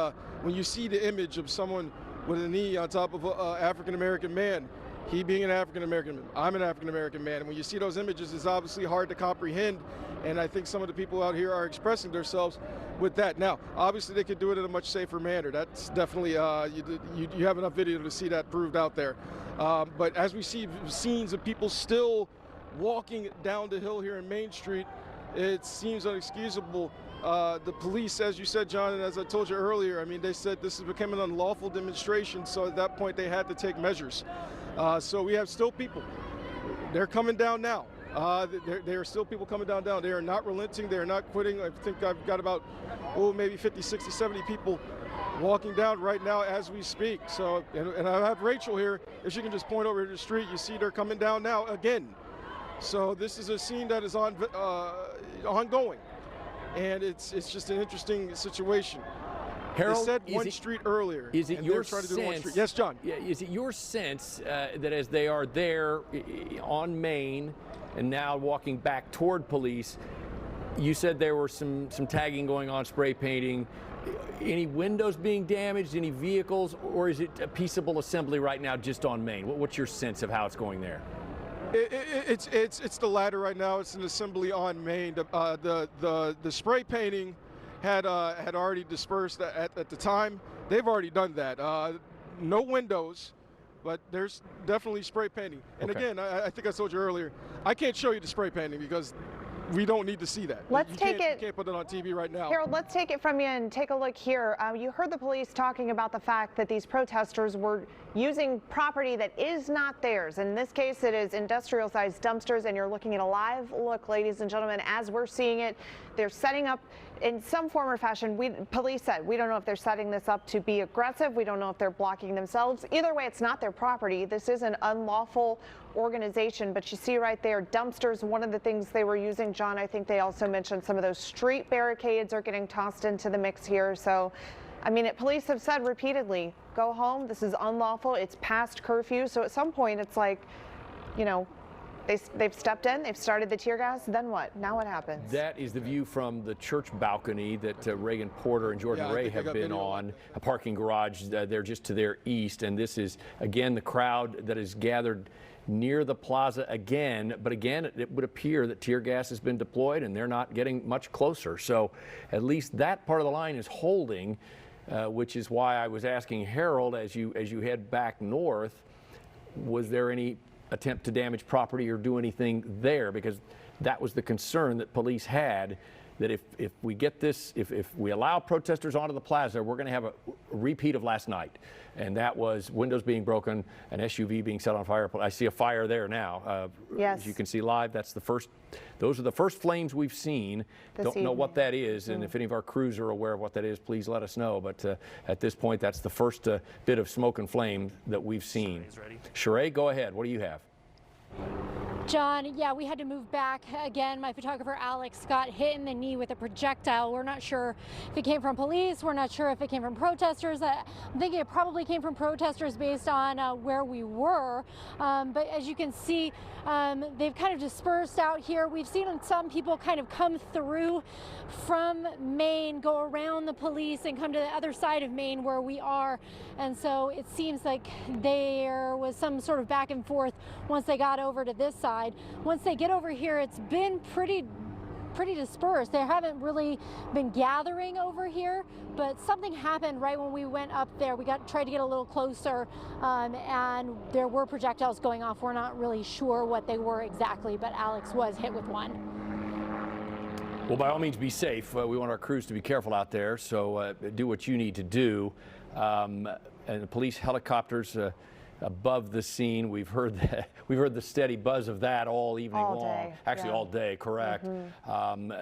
when you see the image of someone with a knee on top of an African-American man, he being an African-American man, I'm an African-American man, and when you see those images, it's obviously hard to comprehend, and I think some of the people out here are expressing themselves with that. Now, obviously they could do it in a much safer manner. That's definitely, you have enough video to see that proved out there. But as we see scenes of people still walking down the hill here in Main Street, it seems unexcusable. The police, as you said, John, and as I told you earlier, I mean, they said this has become an unlawful demonstration, so at that point they had to take measures. So we have still people. They're coming down now. There are still people coming down. They are not relenting. They are not quitting. I think I've got about, maybe 50, 60, 70 people walking down right now as we speak. So, and I have Rachel here. If she can just point over to the street, you see they're coming down now again. So this is a scene that is ongoing, and it's just an interesting situation. Harold, they said one street earlier. Is it your sense? To do one street. Yes, John. Yeah, is it your sense that as they are there on Main and now walking back toward police, you said there were some tagging going on, spray painting, any windows being damaged, any vehicles, or is it a peaceable assembly right now just on Main? What's your sense of how it's going there? It's the latter right now. It's an assembly on Main. The spray painting had already dispersed at the time. They've already done that. No windows, but there's definitely spray painting. And okay. Again, I think I told you earlier, I can't show you the spray painting because we don't need to see that. You can't put it on TV right now. Harold, let's take it from you and take a look here. You heard the police talking about the fact that these protesters were using property that is not theirs. In this case, it is industrial-sized dumpsters, and you're looking at a live look, ladies and gentlemen, as we're seeing it. They're setting up in some form or fashion. Police said, we don't know if they're setting this up to be aggressive. We don't know if they're blocking themselves. Either way, it's not their property. This is an unlawful organization, but you see right there, dumpsters, one of the things they were using. John, I think they also mentioned some of those street barricades are getting tossed into the mix here. So, I mean, police have said repeatedly, go home, this is unlawful, it's past curfew. So at some point, it's like, you know, they've stepped in, they've started the tear gas, then what? Now what happens? That is the view from the church balcony that Reagan Porter and Jordan Ray have been on, a parking garage there just to their east. And this is, again, the crowd that is gathered near the plaza again, but again, it would appear that tear gas has been deployed and they're not getting much closer. So at least that part of the line is holding, which is why I was asking Harold, as you head back north, was there any attempt to damage property or do anything there? Because that was the concern that police had, that if we get this, if we allow protesters onto the plaza, we're going to have a repeat of last night. And that was windows being broken, an SUV being set on fire. I see a fire there now. Yes. As you can see live, those are the first flames we've seen. Don't know what that is, and if any of our crews are aware of what that is, please let us know. But at this point, that's the first bit of smoke and flame that we've seen. Sheree, go ahead. What do you have? John, yeah, we had to move back again. My photographer Alex got hit in the knee with a projectile. We're not sure if it came from police. We're not sure if it came from protesters. I'm thinking it probably came from protesters based on where we were. But as you can see, they've kind of dispersed out here. We've seen some people kind of come through from Main, go around the police and come to the other side of Main where we are. And so it seems like there was some sort of back and forth once they got over to this side. Once they get over here, it's been pretty dispersed. They haven't really been gathering over here, but something happened right when we went up there. We tried to get a little closer, and there were projectiles going off. We're not really sure what they were exactly, but Alex was hit with one. Well, by all means, be safe. We want our crews to be careful out there, so do what you need to do. And the police helicopters above the scene. We've heard the steady buzz of that all evening long. Actually, all day, correct.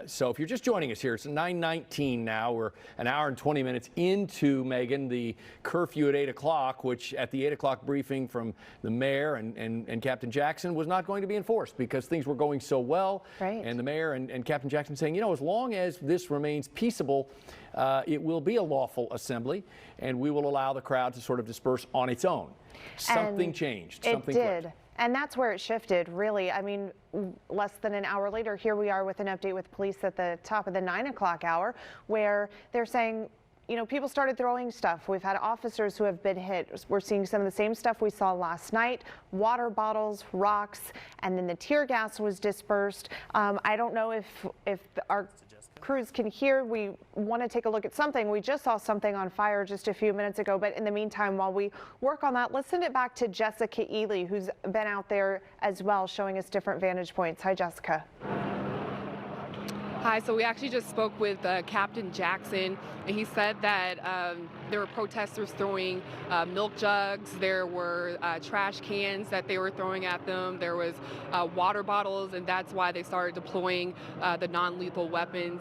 So if you're just joining us here, it's 9:19 now. We're an hour and 20 minutes into, Megan, the curfew at 8 o'clock, which at the 8 o'clock briefing from the mayor and Captain Jackson was not going to be enforced because things were going so well. Right. And the mayor and Captain Jackson saying, you know, as long as this remains peaceable, it will be a lawful assembly, and we will allow the crowd to sort of disperse on its own. Something changed. Something It did. clicked. And that's where it shifted, really. I mean, less than an hour later, here we are with an update with police at the top of the 9 o'clock hour, where they're saying, you know, people started throwing stuff. We've had officers who have been hit. We're seeing some of the same stuff we saw last night, water bottles, rocks, and then the tear gas was dispersed. I don't know if our crews can hear. We want to take a look at something. We just saw something on fire just a few minutes ago, but in the meantime, while we work on that, let's send it back to Jessica Ely, who's been out there as well, showing us different vantage points. Hi, Jessica. Hi, so we actually just spoke with Captain Jackson, and he said that there were protesters throwing milk jugs, there were trash cans that they were throwing at them, there was water bottles, and that's why they started deploying the non-lethal weapons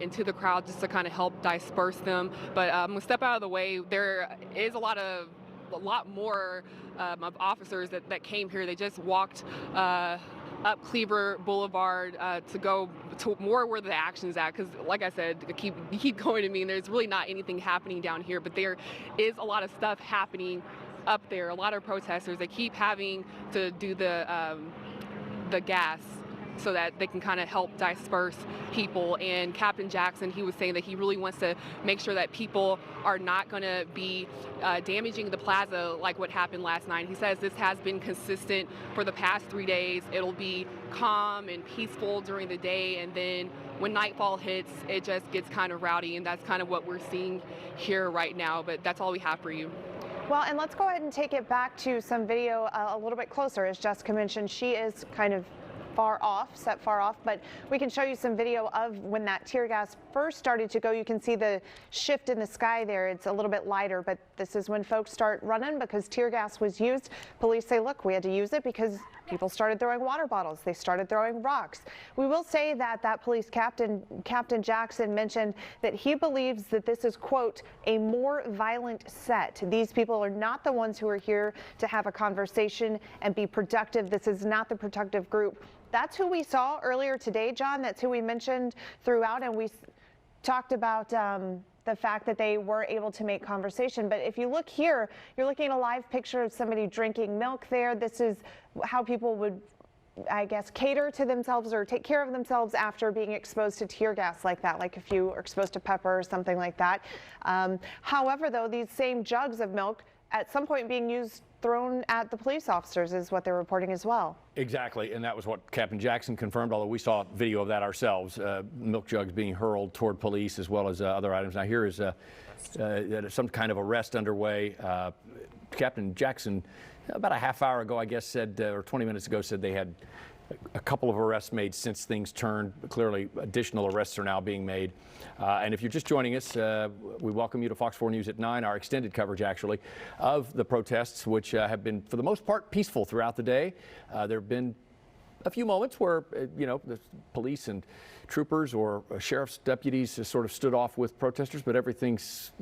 into the crowd just to kind of help disperse them. But I'm gonna step out of the way. There is a lot more of officers that came here. They just walked up Cleaver Boulevard to go to more where the action's at, because like I said, you keep going to me, and there's really not anything happening down here, but there is a lot of stuff happening up there. A lot of protesters, they keep having to do the gas so that they can kind of help disperse people. And Captain Jackson, he was saying that he really wants to make sure that people are not going to be damaging the plaza like what happened last night. He says this has been consistent for the past 3 days. It'll be calm and peaceful during the day, and then when nightfall hits, it just gets kind of rowdy, and that's kind of what we're seeing here right now. But that's all we have for you. Well, and let's go ahead and take it back to some video a little bit closer. As Jessica mentioned, she is kind of set far off, but we can show you some video of when that tear gas first started to go. You can see the shift in the sky there. It's a little bit lighter, but this is when folks start running because tear gas was used. Police say, look, we had to use it because people started throwing water bottles. They started throwing rocks. We will say that police captain, Captain Jackson, mentioned that he believes that this is, quote, a more violent set. These people are not the ones who are here to have a conversation and be productive. This is not the productive group. That's who we saw earlier today, John. That's who we mentioned throughout, and we talked about the fact that they were able to make conversation. But if you look here, you're looking at a live picture of somebody drinking milk there. This is how people would, I guess, cater to themselves or take care of themselves after being exposed to tear gas like that, like if you are exposed to pepper or something like that. However, though, these same jugs of milk at some point being thrown at the police officers is what they're reporting as well. Exactly, and that was what Captain Jackson confirmed, although we saw video of that ourselves, milk jugs being hurled toward police as well as other items. Now here is some kind of arrest underway. Captain Jackson, about a half hour ago, I guess, said, or 20 minutes ago, said they had a couple of arrests made since things turned. Clearly, additional arrests are now being made. And if you're just joining us, we welcome you to Fox 4 News at 9, our extended coverage, actually, of the protests, which have been, for the most part, peaceful throughout the day. There have been a few moments where, the police and troopers or sheriff's deputies sort of stood off with protesters, but everything's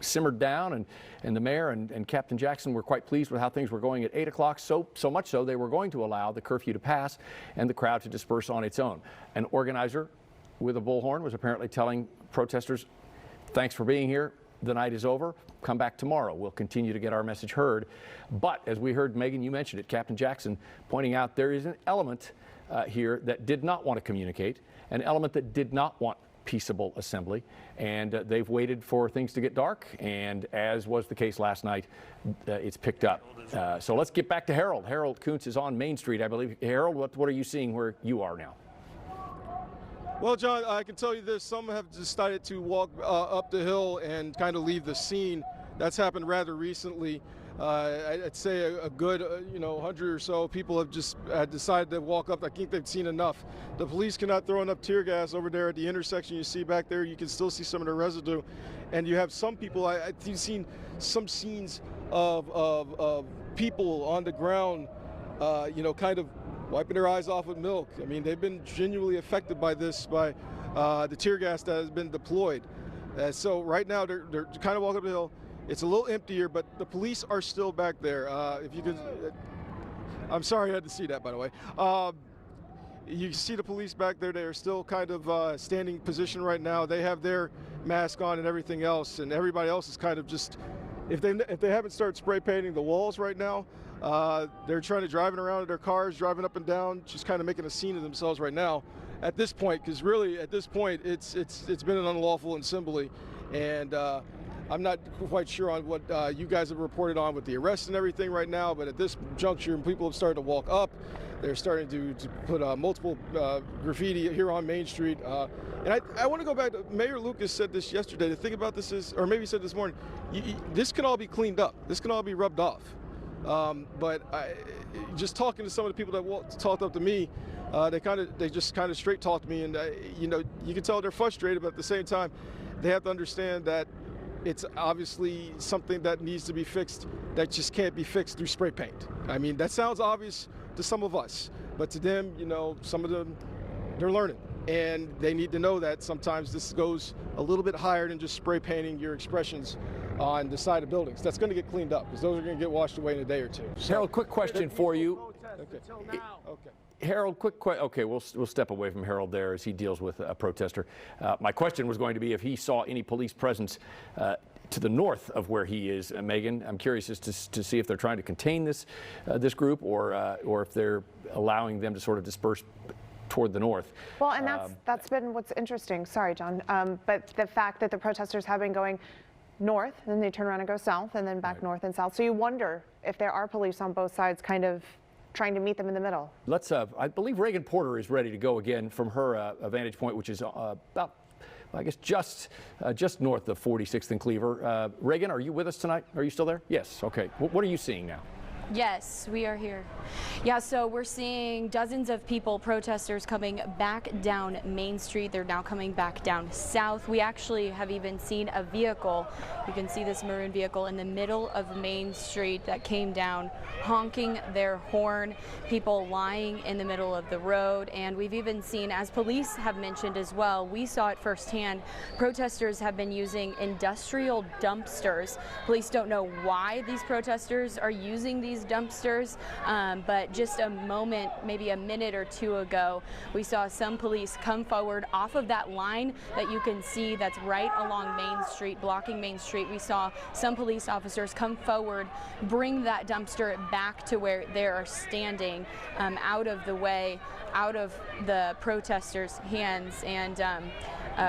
simmered down, and the mayor and Captain Jackson were quite pleased with how things were going at 8 o'clock, so much so they were going to allow the curfew to pass and the crowd to disperse on its own. An organizer with a bullhorn was apparently telling protesters, thanks for being here. The night is over. Come back tomorrow. We'll continue to get our message heard. But as we heard, Megan, you mentioned it, Captain Jackson pointing out there is an element here that did not want to communicate, an element that did not want peaceable assembly, and they've waited for things to get dark, and as was the case last night, it's picked up. So let's get back to Harold. Harold Kuntz is on Main Street, I believe. Harold, what are you seeing where you are now? Well, John, I can tell you this. Some have decided to walk up the hill and kind of leave the scene. That's happened rather recently. I'd say a good, 100 or so people have just decided to walk up. I think they've seen enough. The police cannot throw enough tear gas over there at the intersection. You see back there, you can still see some of the residue. And you have some people, I've seen some scenes of people on the ground, kind of wiping their eyes off with milk. I mean, they've been genuinely affected by this, by the tear gas that has been deployed. So right now, they're kind of walking up the hill. It's a little emptier, but the police are still back there. If you could, I'm sorry I had to see that, by the way. You see the police back there. They are still kind of standing position right now. They have their mask on and everything else, and everybody else is kind of just if they haven't started spray painting the walls right now, they're trying to driving around in their cars, driving up and down, just kind of making a scene of themselves right now. At this point, because really at this point it's been an unlawful assembly, and I'm not quite sure on what you guys have reported on with the arrest and everything right now, but at this juncture, people have started to walk up. They're starting to put multiple graffiti here on Main Street. And I want to go back to Mayor Lucas said this yesterday. The thing about this is, or maybe he said this morning, this can all be cleaned up. This can all be rubbed off. But just talking to some of the people that talked up to me, they just kind of straight talked to me, and you know, you can tell they're frustrated, but at the same time, they have to understand that it's obviously something that needs to be fixed that just can't be fixed through spray paint. I mean, that sounds obvious to some of us, but to them, you know, some of them, they're learning, and they need to know that sometimes this goes a little bit higher than just spray painting your expressions on the side of buildings. That's going to get cleaned up, because those are going to get washed away in a day or two. So, Harold, quick question for you. Okay. Okay. Harold, okay, we'll step away from Harold there as he deals with a protester. My question was going to be if he saw any police presence to the north of where he is. Megan, I'm curious as to see if they're trying to contain this group, or if they're allowing them to sort of disperse toward the north. Well, and that's been what's interesting. Sorry, John, but the fact that the protesters have been going north, and then they turn around and go south, and then back north and south. So you wonder if there are police on both sides, kind of trying to meet them in the middle. Let's. I believe Reagan Porter is ready to go again from her vantage point, which is about, I guess, just north of 46th and Cleaver. Reagan, are you with us tonight? Are you still there? Yes. Okay. What are you seeing now? Yes, we are here. Yeah, so we're seeing dozens of people, protesters, coming back down Main Street. They're now coming back down south. We actually have even seen a vehicle. You can see this maroon vehicle in the middle of Main Street that came down, honking their horn, people lying in the middle of the road. And we've even seen, as police have mentioned as well, we saw it firsthand, protesters have been using industrial dumpsters. Police don't know why these protesters are using these dumpsters, but just a moment, maybe a minute or two ago, we saw some police come forward off of that line that you can see that's right along Main Street, blocking Main Street. We saw some police officers come forward, bring that dumpster back to where they are standing, out of the way, out of the protesters' hands. And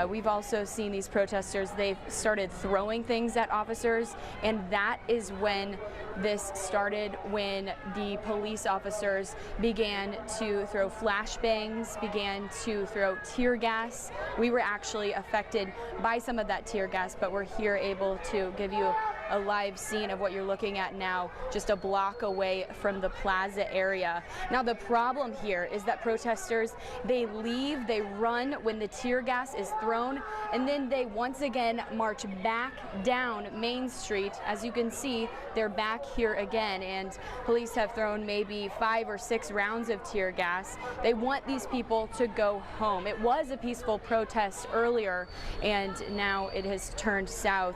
we've also seen these protesters, they've started throwing things at officers, and that is when this started, when the police officers began to throw flashbangs, began to throw tear gas. We were actually affected by some of that tear gas, but we're here able to give you a live scene of what you're looking at now, just a block away from the plaza area. Now the problem here is that protesters, they leave, they run when the tear gas is thrown, and then they once again march back down Main Street. As you can see, they're back here again, and police have thrown maybe 5 or 6 rounds of tear gas. They want these people to go home. It was a peaceful protest earlier, and now it has turned south.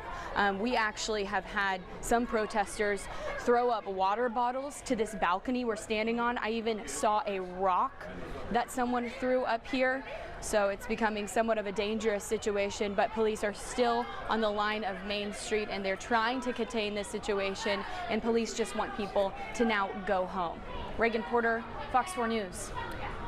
We actually have had some protesters throw up water bottles to this balcony we're standing on. I even saw a rock that someone threw up here. So it's becoming somewhat of a dangerous situation, but police are still on the line of Main Street, and they're trying to contain this situation, and police just want people to now go home. Reagan Porter, Fox 4 News.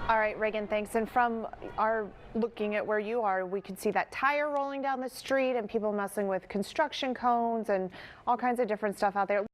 All right, Reagan, thanks. And from our looking at where you are, we can see that tire rolling down the street and people messing with construction cones and all kinds of different stuff out there.